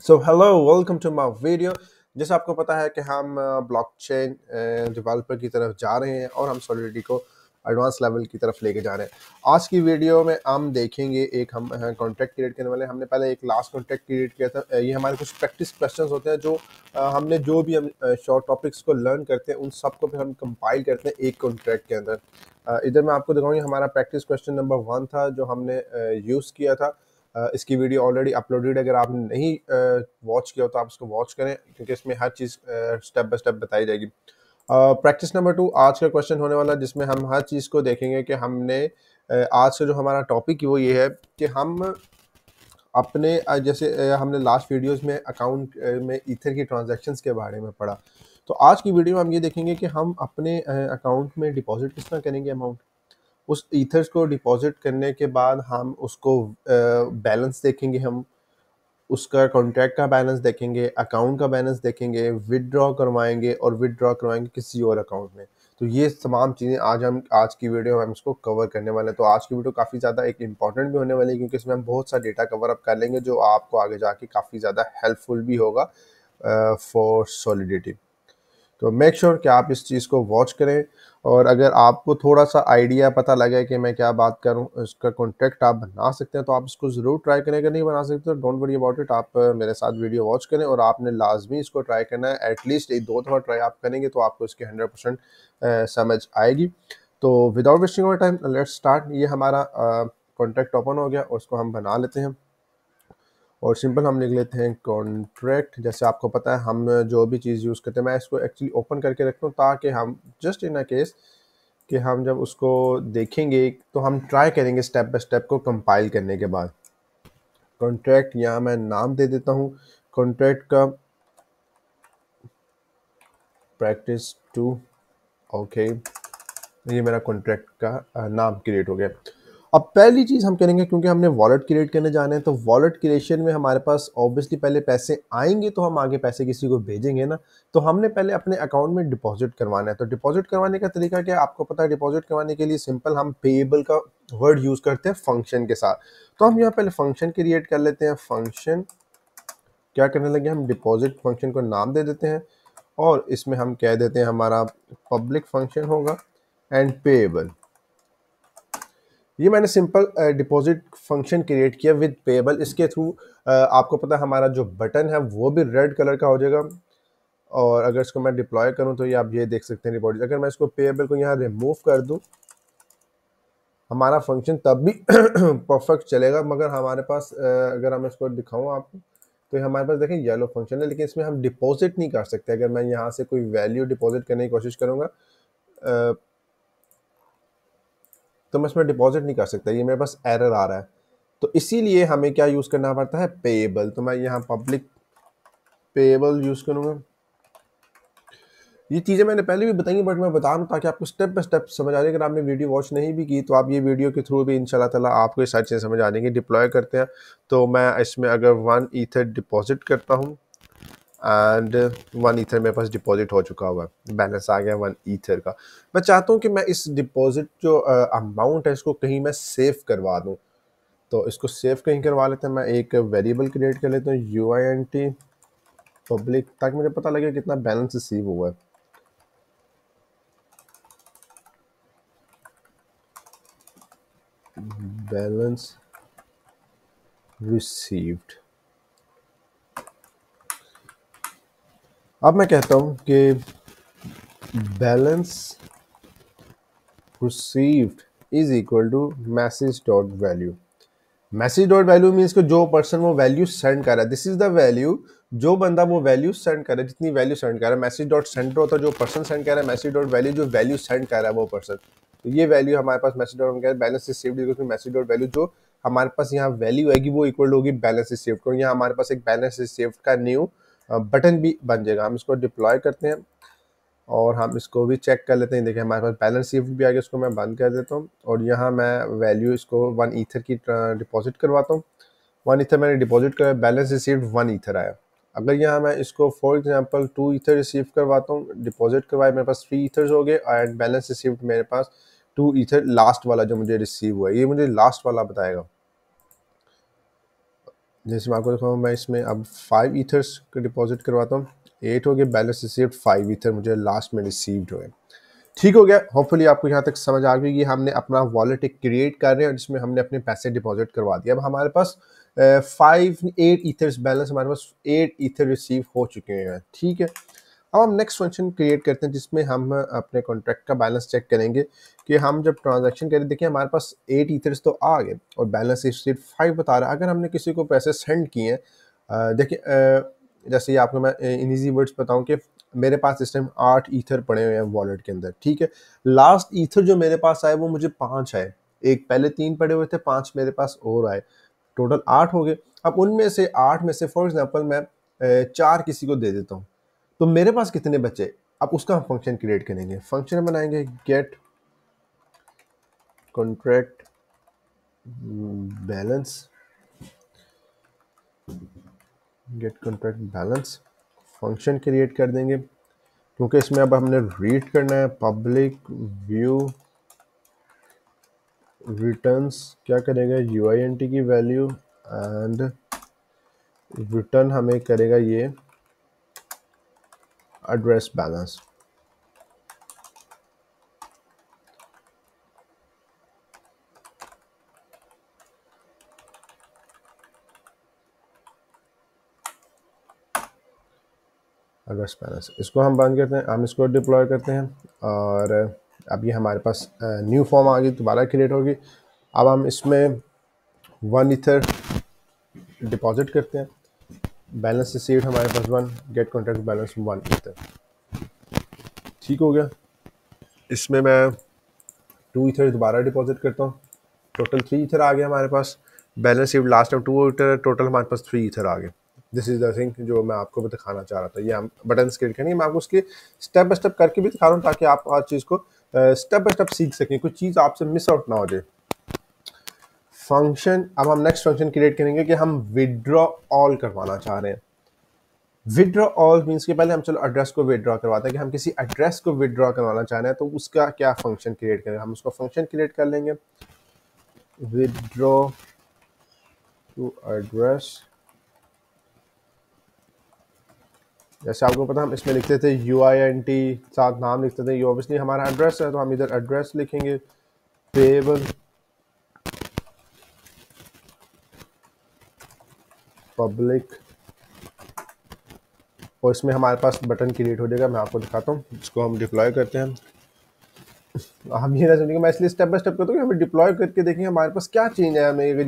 So hello welcome to my video. जैसे आपको पता है कि हम ब्लॉकचेन डेवलपर की तरफ जा रहे हैं और हम सॉलिडिटी को एडवांस लेवल की तरफ लेके जा रहे हैं। आज की वीडियो में हम देखेंगे एक हम कॉन्ट्रैक्ट क्रिएट करने वाले हैं। हमने पहले एक लास्ट कॉन्ट्रैक्ट क्रिएट किया था। ये हमारे कुछ प्रैक्टिस क्वेश्चंस होते हैं जो हमने जो भी हम शॉर्ट टॉपिक्स को लर्न करते हैं उन सबको फिर हम कंपाइल करते हैं एक कॉन्ट्रैक्ट के अंदर। इधर मैं आपको दिखाऊंगी हमारा प्रैक्टिस क्वेश्चन नंबर 1 था जो हमने यूज़ किया था। इसकी वीडियो ऑलरेडी अपलोडेड, अगर आपने नहीं वॉच किया हो तो आप इसको वॉच करें क्योंकि इसमें हर चीज़ स्टेप बाय स्टेप बताई जाएगी। प्रैक्टिस नंबर 2 आज का क्वेश्चन होने वाला है जिसमें हम हर चीज़ को देखेंगे कि हमने आज का जो हमारा टॉपिक वो ये है कि हम अपने जैसे हमने लास्ट वीडियोस में अकाउंट में ईथर की ट्रांजैक्शंस के बारे में पढ़ा। तो आज की वीडियो में हम ये देखेंगे कि हम अपने अकाउंट में डिपॉजिट किस तरह करेंगे अमाउंट। उस ईथर्स को डिपॉजिट करने के बाद हम उसको बैलेंस देखेंगे, हम उसका कॉन्ट्रैक्ट का बैलेंस देखेंगे, अकाउंट का बैलेंस देखेंगे, विदड्रॉ करवाएंगे और विदड्रॉ करवाएंगे किसी और अकाउंट में। तो ये तमाम चीज़ें आज की वीडियो में हम इसको कवर करने वाले हैं। तो आज की वीडियो काफ़ी ज़्यादा एक इंपॉर्टेंट भी होने वाली है क्योंकि इसमें हम बहुत सा डेटा कवर अप कर लेंगे जो आपको आगे जाके काफ़ी ज़्यादा हेल्पफुल भी होगा फॉर सॉलिडिटी। तो मेक श्योर कि आप इस चीज़ को वॉच करें और अगर आपको थोड़ा सा आइडिया पता लगे कि मैं क्या बात करूं, इसका कॉन्टेक्ट आप बना सकते हैं तो आप इसको ज़रूर ट्राई करें। अगर नहीं बना सकते तो डोंट वरी अबाउट इट, आप मेरे साथ वीडियो वॉच करें और आपने लाजमी इसको ट्राई करना है। एटलीस्ट एक दो दफ़ा ट्राई आप करेंगे तो आपको इसकी 100% समझ आएगी। तो without wasting our time let's start. ये हमारा कॉन्ट्रैक्ट ओपन हो गया और उसको हम बना लेते हैं और सिंपल हम लिख लेते हैं कॉन्ट्रैक्ट। जैसे आपको पता है हम जो भी चीज़ यूज़ करते हैं, मैं इसको एक्चुअली ओपन करके रखता हूँ ताकि हम जस्ट इन अ केस कि हम जब उसको देखेंगे तो हम ट्राई करेंगे स्टेप बाय स्टेप को कंपाइल करने के बाद। कॉन्ट्रैक्ट यहाँ मैं नाम दे देता हूँ कॉन्ट्रैक्ट का, प्रैक्टिस 2। ओके, ये मेरा कॉन्ट्रैक्ट का नाम क्रिएट हो गया। अब पहली चीज़ हम करेंगे, क्योंकि हमने वॉलेट क्रिएट करने जाने हैं तो वॉलेट क्रिएशन में हमारे पास ऑब्वियसली पहले पैसे आएंगे तो हम आगे पैसे किसी को भेजेंगे ना। तो हमने पहले अपने अकाउंट में डिपॉजिट करवाना है। तो डिपॉजिट करवाने का तरीका क्या है आपको पता है। डिपॉजिट करवाने के लिए सिंपल हम पेएबल का वर्ड यूज़ करते हैं फंक्शन के साथ। तो हम यहाँ पहले फंक्शन क्रिएट कर लेते हैं। फंक्शन क्या करने लगे, हम डिपॉजिट फंक्शन को नाम दे देते हैं और इसमें हम कह देते हैं हमारा पब्लिक फंक्शन होगा एंड पेएबल। ये मैंने सिंपल डिपॉजिट फंक्शन क्रिएट किया विद पेएबल। इसके थ्रू आपको पता है हमारा जो बटन है वो भी रेड कलर का हो जाएगा। और अगर इसको मैं डिप्लॉय करूं तो ये आप ये देख सकते हैं डिपॉजिट। अगर मैं इसको पेएबल को यहाँ रिमूव कर दूं हमारा फंक्शन तब भी परफेक्ट चलेगा। मगर हमारे पास अगर हम इसको दिखाऊं आपको तो ये हमारे पास देखें येलो फंक्शन है, लेकिन इसमें हम डिपॉजिट नहीं कर सकते। अगर मैं यहाँ से कोई वैल्यू डिपॉजिट करने की कोशिश करूँगा तो मैं इसमें डिपॉजिट नहीं कर सकता, ये मेरे पास एरर आ रहा है। तो इसीलिए हमें क्या यूज़ करना पड़ता है, पेएबल। तो मैं यहाँ पब्लिक पेएबल यूज़ करूँगा। ये चीज़ें मैंने पहले भी बताई बट मैं बता रहा हूँ ताकि आपको स्टेप बाय स्टेप समझ आ जाए। अगर आपने वीडियो वॉच नहीं भी की तो आप ये वीडियो के थ्रू भी इंशाल्लाह ताला आपको ये सारी चीज़ें समझ आ जाएंगी। डिप्लॉय करते हैं तो मैं इसमें अगर 1 ईथर डिपॉजिट करता हूँ एंड 1 ईथर मेरे पास डिपॉजिट हो चुका हुआ है, बैलेंस आ गया 1 ईथर का। मैं चाहता हूँ कि मैं इस डिपॉजिट जो अमाउंट है इसको कहीं मैं सेव करवा दूँ। तो इसको सेव कहीं करवा लेते हैं। मैं एक वेरिएबल क्रिएट कर लेता हूँ UINT पब्लिक, ताकि मुझे पता लगे कितना बैलेंस रिसीव हुआ है। Balance received. अब मैं कहता हूँ कि balance received is equal to message dot value. Message dot value means कि जो पर्सन वो वैल्यू सेंड कर रहा है, दिस इज द वैल्यू। जो बंदा वो वैल्यू सेंड कर रहा है, जितनी वैल्यू सेंड कर रहा है, मैसेज डॉट सेंडर होता है जो पर्सन सेंड कर रहा है, मैसेज डॉट वैल्यू जो वैल्यू सेंड कर रहा है वो पर्सन। तो ये वैल्यू हमारे पास message dot balance received equal to message dot value. जो हमारे पास यहाँ वैल्यू आएगी वो इक्वल होगी बैलेंस रिसीव्ड को। यहाँ हमारे पास एक बैलेंस रिसीव्ड का न्यू बटन भी बन जाएगा। हम इसको डिप्लॉय करते हैं और हम इसको भी चेक कर लेते हैं। देखिए हमारे पास बैलेंस शिफ्ट भी आ गया, इसको मैं बंद कर देता हूँ और यहाँ मैं वैल्यू इसको 1 ईथर की डिपॉजिट करवाता हूँ। 1 ईथर मैंने डिपॉजिट कराया, बैलेंस रिसीव्ड 1 ईथर आया। अगर यहाँ मैं इसको फॉर एग्जांपल 2 ईथर रिसीव करवाता हूँ, डिपॉजिट करवाए, मेरे पास 3 ईथर्स हो गए एंड बैलेंस रिसीव्ड मेरे पास 2 ईथर लास्ट वाला जो मुझे रिसीव हुआ है, ये मुझे लास्ट वाला बताएगा। जैसे मैं आपको दिखाऊँ, मैं इसमें अब 5 ईथर्स को डिपॉजिट करवाता हूँ। 8 हो गए, बैलेंस रिसीव्ड 5 ईथर मुझे लास्ट में रिसीव्ड हुए। ठीक हो गया। होपफुली आपको यहाँ तक समझ आ गई कि हमने अपना वॉलेट एक क्रिएट कर रहे हैं जिसमें हमने अपने पैसे डिपॉजिट करवा दिए। अब हमारे पास 8 ईथर्स बैलेंस, हमारे पास 8 ईथर रिसीव हो चुके हैं। ठीक है, अब हम नेक्स्ट फंक्शन क्रिएट करते हैं जिसमें हम अपने कॉन्ट्रैक्ट का बैलेंस चेक करेंगे कि हम जब ट्रांजैक्शन करें, देखिए हमारे पास 8 ईथर्स तो आ गए और बैलेंस सिर्फ 5 बता रहा है। अगर हमने किसी को पैसे सेंड किए हैं, देखिए जैसे ये आपको मैं इन ईजी वर्ड्स बताऊं कि मेरे पास इस टाइम 8 ईथर पड़े हुए हैं वॉलेट के अंदर। ठीक है, लास्ट ईथर जो मेरे पास आए वो मुझे 5 आए। एक पहले 3 पड़े हुए थे, 5 मेरे पास और आए, टोटल 8 हो गए। अब उनमें से 8 में से फॉर एग्जांपल मैं 4 किसी को दे देता हूँ, तो मेरे पास कितने बचे? अब उसका हम फंक्शन क्रिएट करेंगे। फंक्शन बनाएंगे get contract balance, get contract balance function create कर देंगे क्योंकि इसमें अब हमने रीड करना है। पब्लिक व्यू रिटर्न्स क्या करेगा, UINT की वैल्यू एंड रिटर्न हमें करेगा ये एड्रेस बैलेंस। एड्रेस बैलेंस इसको हम बंद करते हैं, हम इसको डिप्लॉय करते हैं और अब ये हमारे पास न्यू फॉर्म आ गई, दोबारा क्रिएट होगी। अब हम इसमें 1 ईथर डिपॉजिट करते हैं, बैलेंस रिसीव्ड हमारे पास 1, गेट कॉन्ट्रैक्ट बैलेंस 1 ईथर। ठीक हो गया। इसमें मैं 2 ईथर दोबारा डिपॉजिट करता हूँ, टोटल 3 ईथर आ गया हमारे पास। Balance received last time 2 ether, total हमारे पास 3 ईथर आ गए। दिस इज द थिंग जो मैं आपको भी दिखाना चाह रहा था। ये हम बटन क्रिएट करेंगे, मैं आपको उसके स्टेप बाय स्टेप करके भी दिखा रहा हूँ ताकि आप हर चीज़ को स्टेप बाय स्टेप सीख सकें, कुछ चीज़ आपसे मिस आउट ना हो जाए। फंक्शन, अब हम नेक्स्ट फंक्शन क्रिएट करेंगे कि हम विड्रॉ ऑल करवाना चाह रहे हैं। विड्रॉ ऑल मीन्स के पहले हम चलो एड्रेस को विड्रॉ करवाते हैं कि हम किसी एड्रेस को विड्रॉ करवाना चाह रहे हैं, तो उसका क्या फंक्शन क्रिएट करें। हम उसका फंक्शन क्रिएट कर लेंगे, विड्रॉ टू एड्रेस। जैसे आपको पता हम इसमें लिखते थे UINT, साथ नाम लिखते थे, ये ऑब्वियसली हमारा एड्रेस है तो हम इधर एड्रेस लिखेंगे, पेएबल पब्लिक, और इसमें हमारे पास बटन क्रिएट हो जाएगा। मैं आपको दिखाता हूँ, इसको हम डिप्लॉय करते हैं। हम ये ना समझेंगे, मैं इसलिए स्टेप बाय स्टेप करता हूँ कि हमें डिप्लॉय करके देखेंगे हमारे पास क्या चेंज है। हमें अगर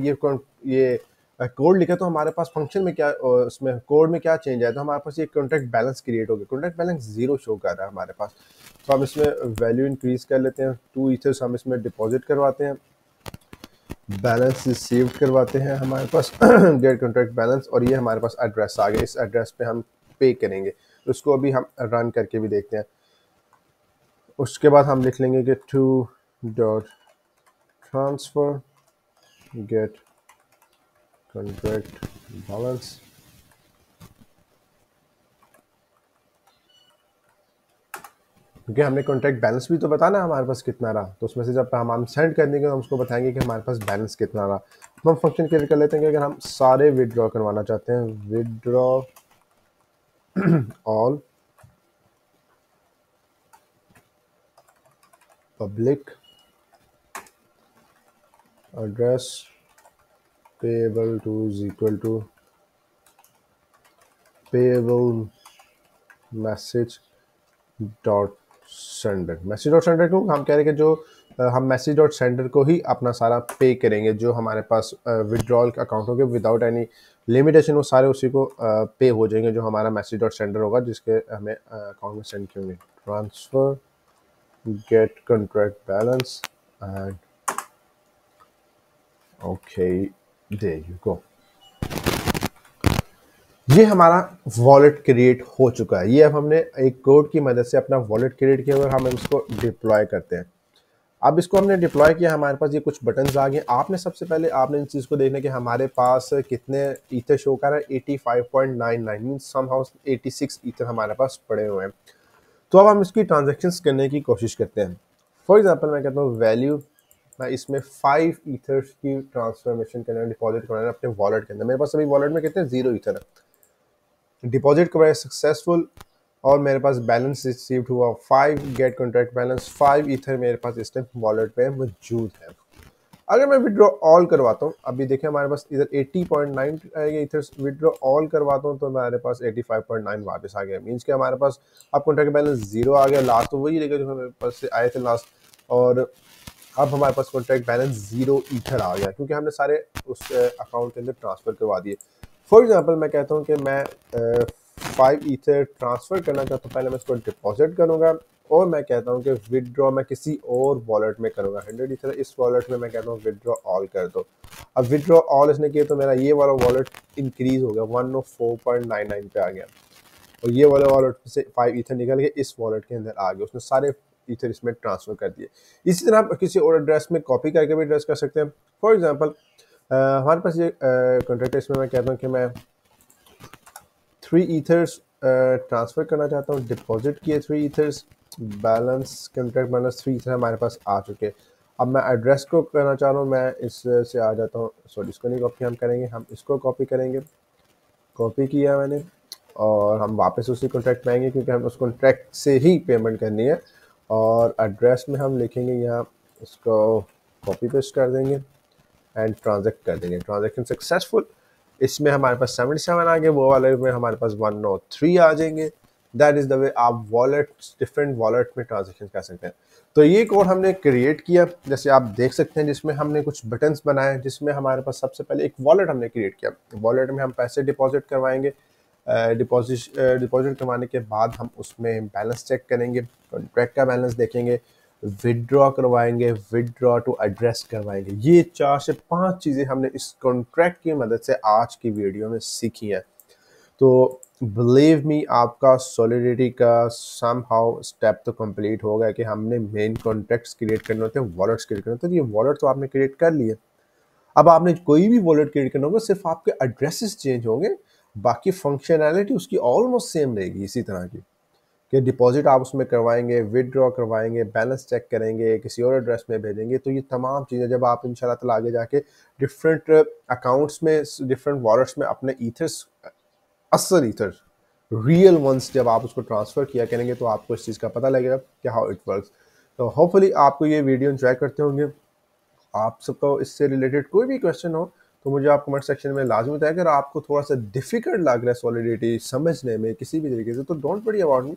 ये कोड लिखा तो हमारे पास फंक्शन में क्या, उसमें कोड में क्या चेंज है, तो हमारे पास ये कॉन्ट्रैक्ट बैलेंस क्रिएट हो गया। कॉन्ट्रैक्ट बैलेंस 0 शो कर रहा है हमारे पास, तो हम इसमें वैल्यू इंक्रीज कर लेते हैं। 2 ईथर्स हम इसमें डिपॉजिट करवाते हैं, बैलेंस रिसीव करवाते हैं हमारे पास गेट कॉन्ट्रैक्ट बैलेंस, और ये हमारे पास एड्रेस आ गया। इस एड्रेस पे हम पे करेंगे, तो उसको अभी हम रन करके भी देखते हैं। उसके बाद हम लिख लेंगे कि to dot transfer get contract balance, क्योंकि हमने कॉन्ट्रैक्ट बैलेंस भी तो बताना है हमारे पास कितना रहा, तो उसमें से जब हम सेंड कर देंगे तो हम उसको बताएंगे कि हमारे पास बैलेंस कितना रहा। तो हम फंक्शन क्रिएट कर लेते हैं कि अगर हम सारे विड्रॉ करवाना चाहते हैं, withdraw all public address payable to is equal to payable message dot sender. Message dot sender क्यों हम कह रहे हैं कि जो हम मैसेज डॉट सेंडर को ही अपना सारा पे करेंगे, जो हमारे पास विड्रॉल अकाउंट होंगे विदाउट एनी लिमिटेशन, वो सारे उसी को पे हो जाएंगे जो हमारा मैसेज डॉट सेंडर होगा जिसके हमें अकाउंट में सेंड किए होंगे। Transfer get contract balance and okay, there you go. ये हमारा वॉलेट क्रिएट हो चुका है। ये अब हमने एक कोड की मदद से अपना वॉलेट क्रिएट किया और हम इसको डिप्लॉय करते हैं। अब इसको हमने डिप्लॉय किया, हमारे पास ये कुछ बटन्स आ गए। आपने सबसे पहले आपने इन चीज़ को देखना कि हमारे पास कितने ईथर शो कर रहा है। 85.99 मीन्स सम हाउ 86 ईथर हमारे पास पड़े हुए हैं। तो अब हम इसकी ट्रांजेक्शन्स करने की कोशिश करते हैं। फॉर एग्जाम्पल मैं कहता हूँ वैल्यू मैं इसमें 5 ईथर्स की ट्रांसफॉर्मेशन करना, डिपॉजिट करना है अपने वॉलेट के अंदर। मेरे पास अभी वॉलेट में कितने 0 ईथर है। डिपॉजिट करवाया सक्सेसफुल और मेरे पास बैलेंस रिसीव्ड हुआ 5, गेट कॉन्ट्रैक्ट बैलेंस 5 ईथर मेरे पास इस टाइम वॉलेट पे मौजूद है। अगर मैं विड्रॉ ऑल करवाता हूँ, अभी देखिए हमारे पास इधर 80.9 इधर विड्रॉ ऑल करवाता हूँ तो हमारे पास 85.9 वापस आ गया। मीन्स कि हमारे पास अब कॉन्ट्रैक्ट बैलेंस 0 आ गया। लास्ट तो वही रहेगा जो हमारे पास से आए थे लास्ट, और अब हमारे पास कॉन्ट्रैक्ट बैलेंस 0 ईथर आ गया क्योंकि हमने सारे उस अकाउंट के अंदर ट्रांसफ़र करवा दिए। फॉर एग्जांपल मैं कहता हूँ कि मैं 5 ईथर ट्रांसफ़र करना चाहता हूँ, पहले मैं इसको डिपॉजिट करूँगा और मैं कहता हूँ कि विदड्रॉ मैं किसी और वॉलेट में करूँगा। 100 ईथर इस वॉलेट में मैं कहता हूँ विदड्रॉ ऑल कर दो। अब विदड्रॉ ऑल इसने किया तो मेरा ये वाला वॉलेट इंक्रीज़ हो गया, 104.99 पे आ गया और ये वाले वॉलेट से 5 ईथर निकल के इस वॉलेट के अंदर आ गए। उसने सारे ईथर इसमें ट्रांसफ़र कर दिए। इसी तरह आप किसी और एड्रेस में कॉपी करके भी एड्रेस कर सकते हैं। फॉर एग्जांपल हमारे पास ये कॉन्ट्रैक्ट, इसमें मैं कहता हूँ कि मैं 3 ईथर्स ट्रांसफ़र करना चाहता हूँ। डिपॉजिट किए 3 ethers, balance contract balance 3 ether हमारे पास आ चुके। अब मैं एड्रेस को करना चाह रहा हूँ, मैं इससे आ जाता हूँ। सॉरी, इसको नहीं कॉपी हम करेंगे, हम इसको कॉपी करेंगे। कॉपी किया मैंने और हम वापस उसी कॉन्ट्रैक्ट में आएंगे क्योंकि हम उस कॉन्ट्रैक्ट से ही पेमेंट करनी है। और एड्रेस में हम लिखेंगे यहाँ, इसको कॉपी पेस्ट कर देंगे एंड ट्रांजेक्ट कर देंगे। Transaction successful. इसमें हमारे पास 77 आ गए, वो वाले में हमारे पास 103 आ जाएंगे। दैट इज़ द वे आप वॉलेट, डिफरेंट वॉलेट में ट्रांजेक्शन कर सकते हैं। तो ये कोड हमने क्रिएट किया, जैसे आप देख सकते हैं, जिसमें हमने कुछ बटन्स बनाए, जिसमें हमारे पास सबसे पहले एक वॉलेट हमने क्रिएट किया। वॉलेट में हम पैसे डिपॉजिट करवाएंगे। डिपॉजिट करवाने के बाद हम उसमें बैलेंस चेक करेंगे, कॉन्ट्रैक्ट का बैलेंस देखेंगे, विदड्रॉ करवाएंगे, विदड्रॉ टू एड्रेस करवाएंगे। ये 4 से 5 चीज़ें हमने इस कॉन्ट्रैक्ट की मदद से आज की वीडियो में सीखी हैं। तो बिलीव मी, आपका सॉलिडिटी का सम हाउ स्टेप तो कंप्लीट हो गया कि हमने मेन कॉन्ट्रैक्ट्स क्रिएट करने होते हैं, वॉलेट्स क्रिएट करने होते हैं। ये वॉलेट तो आपने क्रिएट कर लिए। अब आपने कोई भी वॉलेट क्रिएट करना होगा, सिर्फ आपके एड्रेसेस चेंज होंगे, बाकी फंक्शनैलिटी उसकी ऑलमोस्ट सेम रहेगी इसी तरह की। कि डिपॉजिट आप उसमें करवाएंगे, विदड्रॉ करवाएंगे, बैलेंस चेक करेंगे, किसी और एड्रेस में भेजेंगे। तो ये तमाम चीज़ें जब आप इंशाल्लाह ताला आगे जाके डिफरेंट अकाउंट्स में, डिफरेंट वॉलेट्स में अपने ईथर्स, असल ईथर्स, रियल वंस जब आप उसको ट्रांसफ़र किया करेंगे तो आपको इस चीज़ का पता लगेगा कि हाउ इट वर्क्स। तो होपफुली आपको ये वीडियो एंजॉय करते होंगे। आप सबको इससे रिलेटेड कोई भी क्वेश्चन हो तो मुझे आप कमेंट सेक्शन में लाजमी बताएं। अगर आपको थोड़ा सा डिफ़िकल्ट लग रहा है सॉलिडिटी समझने में किसी भी तरीके से, तो डोंट वरी अबाउट मी,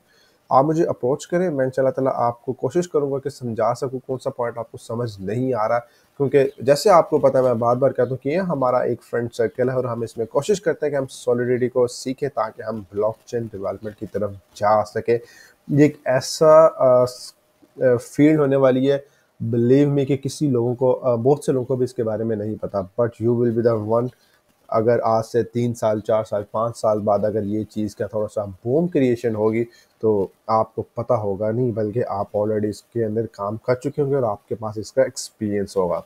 आप मुझे अप्रोच करें। मैं इंशाल्लाह ताला आपको कोशिश करूंगा कि समझा सकूं कौन सा पॉइंट आपको समझ नहीं आ रहा। क्योंकि जैसे आपको पता है, मैं बार बार कहता हूँ कि ये हमारा एक फ्रेंड सर्कल है और हम इसमें कोशिश करते हैं कि हम सॉलिडिटी को सीखें ताकि हम ब्लॉकचेन डेवलपमेंट की तरफ जा सकें। ये एक ऐसा फील्ड होने वाली है, बिलीव मी, कि किसी लोगों को बहुत से लोगों को भी इसके बारे में नहीं पता, but you will be the one. अगर आज से 3 साल, 4 साल, 5 साल बाद अगर ये चीज़ का थोड़ा सा बूम क्रिएशन होगी तो आपको पता होगा नहीं, बल्कि आप ऑलरेडी इसके अंदर काम कर चुके होंगे और आपके पास इसका एक्सपीरियंस होगा।